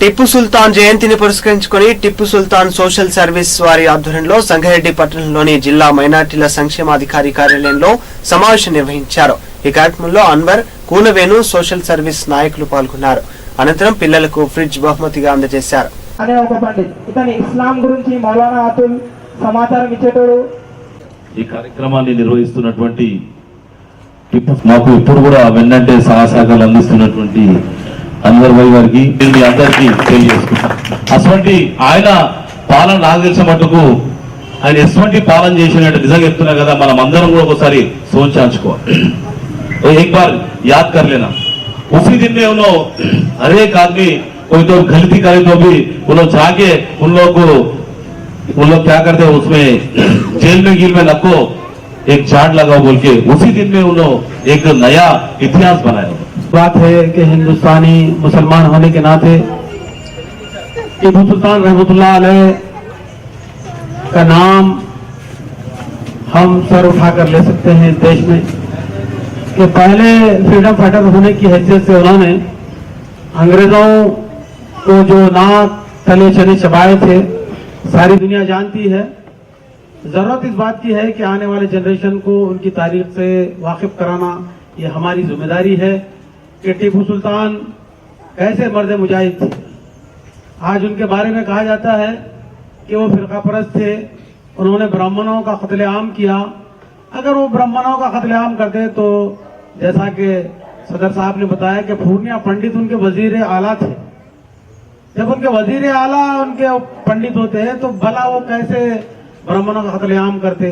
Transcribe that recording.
టిప్పు సుల్తాన్ జయంతిని పురస్కరించుకుని Tipu Sultan social service వారి ఆధ్వర్యంలో సంగారెడ్డి పట్టణంలోని జిల్లా మైనార్టీల సంక్షేమాధికారి కార్యాలయంలో సమావేశం నిర్వహించారు. ఈ కార్యక్రమంలో అన్వర్, కూనవేణు సోషల్ సర్వీస్ నాయకులు పాల్గొన్నారు. అనంతరం పిల్లలకు ఫ్రిడ్జ్ బహుమతిగా అందజేశారు. అనే ఒక పండిత్ ఇతని ఇస్లాం గురించి మౌలానా అతుల్ సమాచారం ఇచ్చేటోడు. ఈ కార్యక్రమాన్ని నిర్వహిస్తున్నటువంటి మాకు ఇప్పుడు కూడా వెన్నంటే సహకారాలు అందిస్తున్నటువంటి అన్వర్ భాయ్ గారికి మీ అందరికీ తెలియజేసుకుంటాం. అటువంటి ఆయన పాలన నాకు తెలిసిన మటుకు ఆయన ఎటువంటి పాలన చేసినట్టు నిజంగా చెప్తున్నా కదా, మనం అందరం కూడా ఒకసారి సోచాంచుకోవాలి. एक बार याद कर लेना, उसी दिन में हर एक आदमी कोई तो गलती करे तो भी वो लोग जाके उन लोग क्या करते हैं, उसमें जेल में गिल में रखो, एक चार्ट लगाओ बोल के उसी दिन में उन लोग एक नया इतिहास बनाया. बात है कि हिंदुस्तानी मुसलमान होने के नाते टिपू सुल्तान रहमतुल्लाह अलैह का नाम हम सर उठा कर ले सकते हैं इस देश में कि पहले फ्रीडम फाइटर होने की हैसियत से उन्होंने अंग्रेजों को जो नाक तले चने चबाए थे सारी दुनिया जानती है. जरूरत इस बात की है कि आने वाले जनरेशन को उनकी तारीख से वाकिफ कराना ये हमारी जिम्मेदारी है कि टिपू सुल्तान कैसे मर्द मुजाहिद थे. आज उनके बारे में कहा जाता है कि वो फिरका परस्त थे, उन्होंने ब्राह्मणों का कत्लेआम किया. अगर वो ब्राह्मणों का कत्लेआम करते तो जैसा कि सदर साहब ने बताया कि पूर्णिया पंडित उनके वजीर आला थे. जब उनके वजीर आला उनके पंडित होते हैं तो भला वो कैसे ब्राह्मणों का कत्लेआम करते.